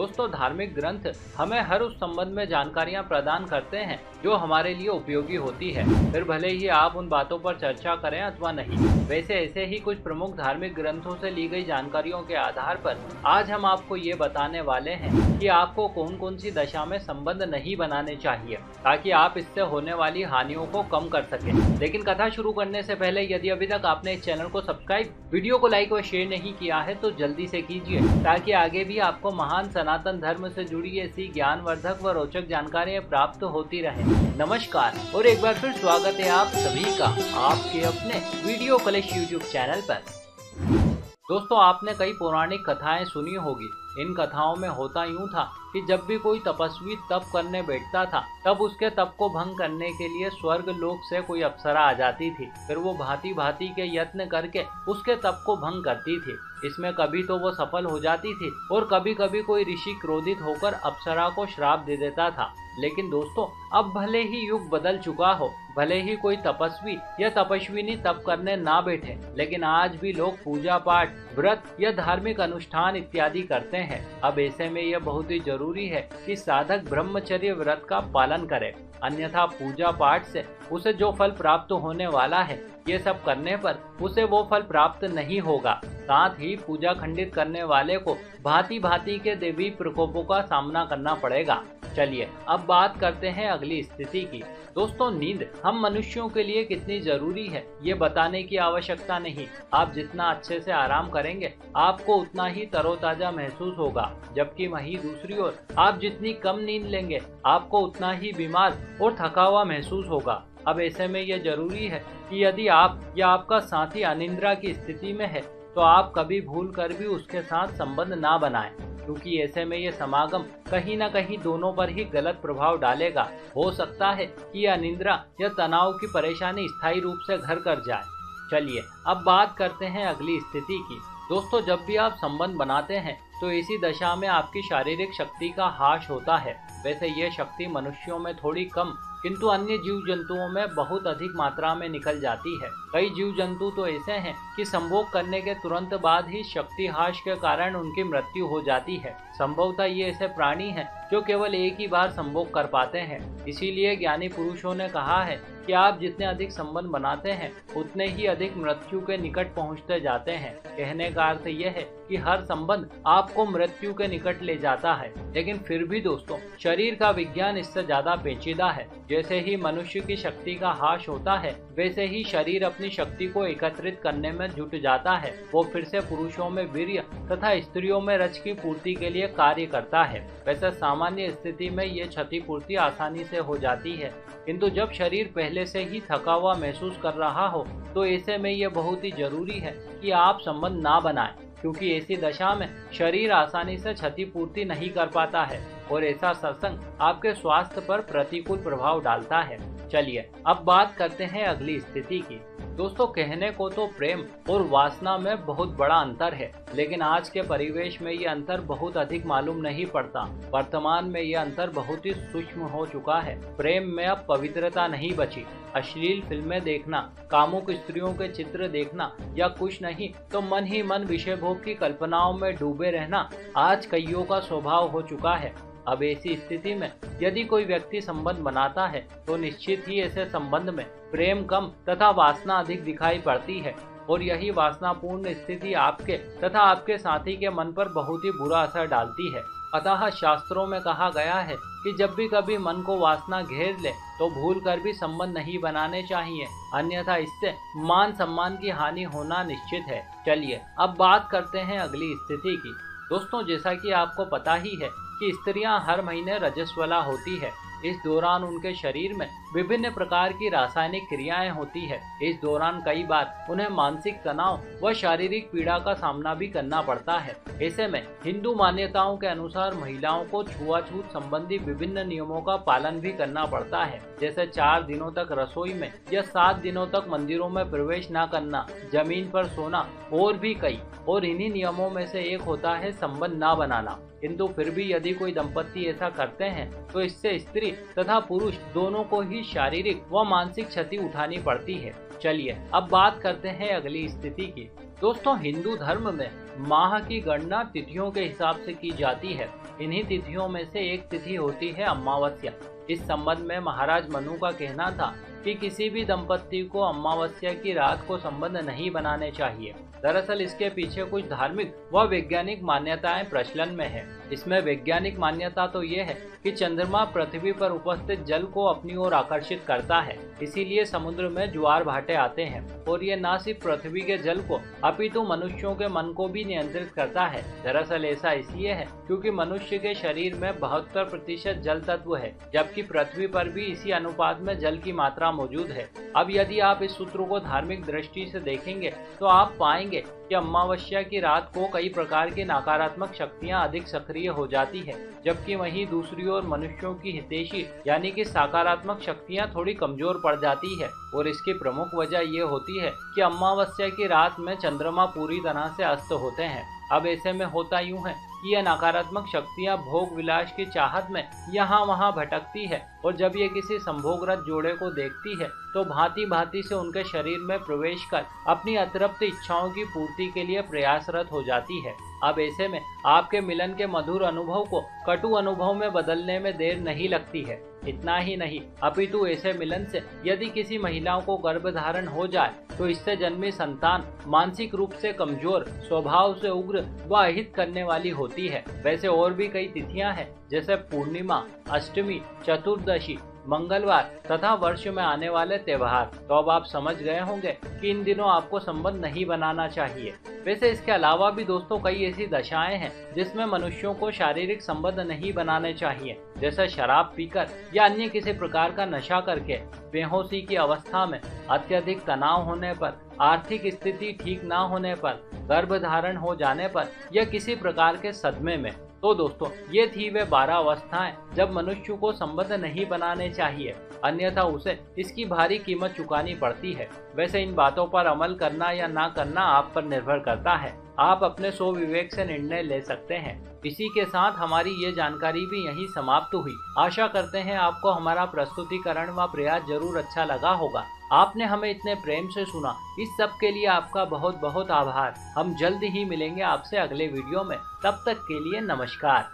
दोस्तों, धार्मिक ग्रंथ हमें हर उस संबंध में जानकारियां प्रदान करते हैं जो हमारे लिए उपयोगी होती है, फिर भले ही आप उन बातों पर चर्चा करें अथवा नहीं। वैसे ऐसे ही कुछ प्रमुख धार्मिक ग्रंथों से ली गई जानकारियों के आधार पर आज हम आपको ये बताने वाले हैं कि आपको कौन कौन सी दशा में संबंध नहीं बनाने चाहिए, ताकि आप इससे होने वाली हानियों को कम कर सकें। लेकिन कथा शुरू करने से पहले यदि अभी तक आपने इस चैनल को सब्सक्राइब, वीडियो को लाइक व शेयर नहीं किया है तो जल्दी से कीजिए, ताकि आगे भी आपको महान सनातन धर्म से जुड़ी ऐसी ज्ञानवर्धक व रोचक जानकारियां प्राप्त होती रहे। नमस्कार और एक बार फिर स्वागत है आप सभी का आपके अपने वीडियो कलेश यूट्यूब चैनल पर। दोस्तों, आपने कई पौराणिक कथाएं सुनी होगी। इन कथाओं में होता यूं था कि जब भी कोई तपस्वी तप करने बैठता था, तब उसके तप को भंग करने के लिए स्वर्ग लोक से कोई अप्सरा आ जाती थी। फिर वो भांति भांति के यत्न करके उसके तप को भंग करती थी। इसमें कभी तो वो सफल हो जाती थी और कभी कभी कोई ऋषि क्रोधित होकर अप्सरा को श्राप दे देता था। लेकिन दोस्तों, अब भले ही युग बदल चुका हो, भले ही कोई तपस्वी या तपस्विनी तप करने ना बैठे, लेकिन आज भी लोग पूजा पाठ, व्रत या धार्मिक अनुष्ठान इत्यादि करते हैं। अब ऐसे में यह बहुत ही जरूरी है कि साधक ब्रह्मचर्य व्रत का पालन करे, अन्यथा पूजा पाठ से उसे जो फल प्राप्त होने वाला है, ये सब करने पर उसे वो फल प्राप्त नहीं होगा। साथ ही पूजा खंडित करने वाले को भांति भांति के देवी प्रकोपों का सामना करना पड़ेगा। चलिए अब बात करते हैं अगली स्थिति की। दोस्तों, नींद हम मनुष्यों के लिए कितनी जरूरी है ये बताने की आवश्यकता नहीं। आप जितना अच्छे से आराम करेंगे आपको उतना ही तरोताजा महसूस होगा, जबकि वहीं दूसरी ओर आप जितनी कम नींद लेंगे आपको उतना ही बीमार और थका हुआ महसूस होगा। अब ऐसे में यह जरूरी है कि यदि आप या आपका साथी अनिद्रा की स्थिति में है तो आप कभी भूल कर भी उसके साथ संबंध ना बनाएं, क्योंकि ऐसे में ये समागम कहीं न कहीं दोनों पर ही गलत प्रभाव डालेगा। हो सकता है कि यह अनिद्रा या तनाव की परेशानी स्थायी रूप से घर कर जाए। चलिए अब बात करते हैं अगली स्थिति की। दोस्तों, जब भी आप संबंध बनाते हैं तो इसी दशा में आपकी शारीरिक शक्ति का ह्रास होता है। वैसे यह शक्ति मनुष्यों में थोड़ी कम किंतु अन्य जीव जंतुओं में बहुत अधिक मात्रा में निकल जाती है। कई जीव जंतु तो ऐसे हैं कि संभोग करने के तुरंत बाद ही शक्ति ह्रास के कारण उनकी मृत्यु हो जाती है। संभवतः ये ऐसे प्राणी हैं जो केवल एक ही बार संभोग कर पाते हैं। इसीलिए ज्ञानी पुरुषों ने कहा है कि आप जितने अधिक संबंध बनाते हैं उतने ही अधिक मृत्यु के निकट पहुंचते जाते हैं। कहने का अर्थ यह है कि हर संबंध आपको मृत्यु के निकट ले जाता है। लेकिन फिर भी दोस्तों, शरीर का विज्ञान इससे ज्यादा पेचीदा है। जैसे ही मनुष्य की शक्ति का ह्रास होता है, वैसे ही शरीर अपनी शक्ति को एकत्रित करने में जुट जाता है। वो फिर से पुरुषों में वीर्य तथा स्त्रियों में रज की पूर्ति के लिए कार्य करता है। वैसे सामान्य स्थिति में ये क्षतिपूर्ति आसानी से हो जाती है, किंतु जब शरीर पहले से ही थका हुआ महसूस कर रहा हो तो ऐसे में ये बहुत ही जरूरी है कि आप संबंध ना बनाएं, क्योंकि ऐसी दशा में शरीर आसानी से क्षतिपूर्ति नहीं कर पाता है और ऐसा सत्संग आपके स्वास्थ्य पर प्रतिकूल प्रभाव डालता है। चलिए अब बात करते हैं अगली स्थिति की। दोस्तों, कहने को तो प्रेम और वासना में बहुत बड़ा अंतर है, लेकिन आज के परिवेश में ये अंतर बहुत अधिक मालूम नहीं पड़ता। वर्तमान में ये अंतर बहुत ही सूक्ष्म हो चुका है। प्रेम में अब पवित्रता नहीं बची। अश्लील फिल्में देखना, कामुक स्त्रियों के चित्र देखना या कुछ नहीं तो मन ही मन विषय भोग की कल्पनाओं में डूबे रहना आज कईयों का स्वभाव हो चुका है। अब ऐसी स्थिति में यदि कोई व्यक्ति संबंध बनाता है तो निश्चित ही ऐसे संबंध में प्रेम कम तथा वासना अधिक दिखाई पड़ती है, और यही वासनापूर्ण स्थिति आपके तथा आपके साथी के मन पर बहुत ही बुरा असर डालती है। अतः शास्त्रों में कहा गया है कि जब भी कभी मन को वासना घेर ले तो भूल कर भी संबंध नहीं बनाने चाहिए, अन्यथा इससे मान सम्मान की हानि होना निश्चित है। चलिए अब बात करते हैं अगली स्थिति की। दोस्तों, जैसा कि आपको पता ही है कि स्त्रियां हर महीने रजस्वला होती है। इस दौरान उनके शरीर में विभिन्न प्रकार की रासायनिक क्रियाएं होती है। इस दौरान कई बार उन्हें मानसिक तनाव व शारीरिक पीड़ा का सामना भी करना पड़ता है। ऐसे में हिंदू मान्यताओं के अनुसार महिलाओं को छुआछूत संबंधी विभिन्न नियमों का पालन भी करना पड़ता है, जैसे 4 दिनों तक रसोई में या 7 दिनों तक मंदिरों में प्रवेश न करना, जमीन पर सोना और भी कई। और इन्हीं नियमों में से एक होता है संबंध न बनाना। किंतु फिर भी यदि कोई दंपत्ति ऐसा करते हैं तो इससे स्त्री तथा पुरुष दोनों को ही शारीरिक व मानसिक क्षति उठानी पड़ती है। चलिए अब बात करते हैं अगली स्थिति की। दोस्तों, हिंदू धर्म में माह की गणना तिथियों के हिसाब से की जाती है। इन्हीं तिथियों में से एक तिथि होती है अमावस्या। इस संबंध में महाराज मनु का कहना था कि किसी भी दंपत्ति को अमावस्या की रात को संबंध नहीं बनाने चाहिए। दरअसल इसके पीछे कुछ धार्मिक व वैज्ञानिक मान्यताएं प्रचलन में है। इसमें वैज्ञानिक मान्यता तो ये है कि चंद्रमा पृथ्वी पर उपस्थित जल को अपनी ओर आकर्षित करता है, इसीलिए समुद्र में ज्वार भाटे आते हैं। और ये न सिर्फ पृथ्वी के जल को अपितु मनुष्यों के मन को भी नियंत्रित करता है। दरअसल ऐसा इसलिए है क्योंकि मनुष्य के शरीर में 72% जल तत्व है, जबकि पृथ्वी पर भी इसी अनुपात में जल की मात्रा मौजूद है। अब यदि आप इस सूत्र को धार्मिक दृष्टि से देखेंगे तो आप पाएंगे कि अमावस्या की रात को कई प्रकार की नकारात्मक शक्तियां अधिक सक्रिय हो जाती है, जबकि वहीं दूसरी ओर मनुष्यों की हितैषी यानी कि सकारात्मक शक्तियां थोड़ी कमजोर पड़ जाती है। और इसकी प्रमुख वजह ये होती है कि अमावस्या की रात में चंद्रमा पूरी तरह से अस्त होते हैं। अब ऐसे में होता यूं है कि यह नकारात्मक शक्तियां भोग विलास की चाहत में यहाँ वहाँ भटकती है, और जब ये किसी संभोगरत जोड़े को देखती है तो भांति भांति से उनके शरीर में प्रवेश कर अपनी अतृप्त इच्छाओं की पूर्ति के लिए प्रयासरत हो जाती है। अब ऐसे में आपके मिलन के मधुर अनुभव को कटु अनुभव में बदलने में देर नहीं लगती है। इतना ही नहीं, अपितु ऐसे मिलन से यदि किसी महिलाओं को गर्भधारण हो जाए तो इससे जन्मी संतान मानसिक रूप से कमजोर, स्वभाव से उग्र व अहित करने वाली होती है। वैसे और भी कई तिथियां हैं, जैसे पूर्णिमा, अष्टमी, चतुर्दशी, मंगलवार तथा वर्ष में आने वाले त्योहार। तो अब आप समझ गए होंगे कि इन दिनों आपको संबंध नहीं बनाना चाहिए। वैसे इसके अलावा भी दोस्तों कई ऐसी दशाएं हैं जिसमें मनुष्यों को शारीरिक संबंध नहीं बनाने चाहिए, जैसे शराब पीकर या अन्य किसी प्रकार का नशा करके, बेहोशी की अवस्था में, अत्यधिक तनाव होने पर, आर्थिक स्थिति ठीक न होने पर, गर्भधारण हो जाने पर या किसी प्रकार के सदमे में। तो दोस्तों ये थी वे 12 अवस्थाएं जब मनुष्य को संबंध नहीं बनाने चाहिए, अन्यथा उसे इसकी भारी कीमत चुकानी पड़ती है। वैसे इन बातों पर अमल करना या ना करना आप पर निर्भर करता है। आप अपने स्वविवेक से निर्णय ले सकते हैं। इसी के साथ हमारी ये जानकारी भी यहीं समाप्त हुई। आशा करते हैं आपको हमारा प्रस्तुतिकरण व प्रयास जरूर अच्छा लगा होगा। आपने हमें इतने प्रेम से सुना, इस सब के लिए आपका बहुत बहुत आभार। हम जल्द ही मिलेंगे आपसे अगले वीडियो में। तब तक के लिए नमस्कार।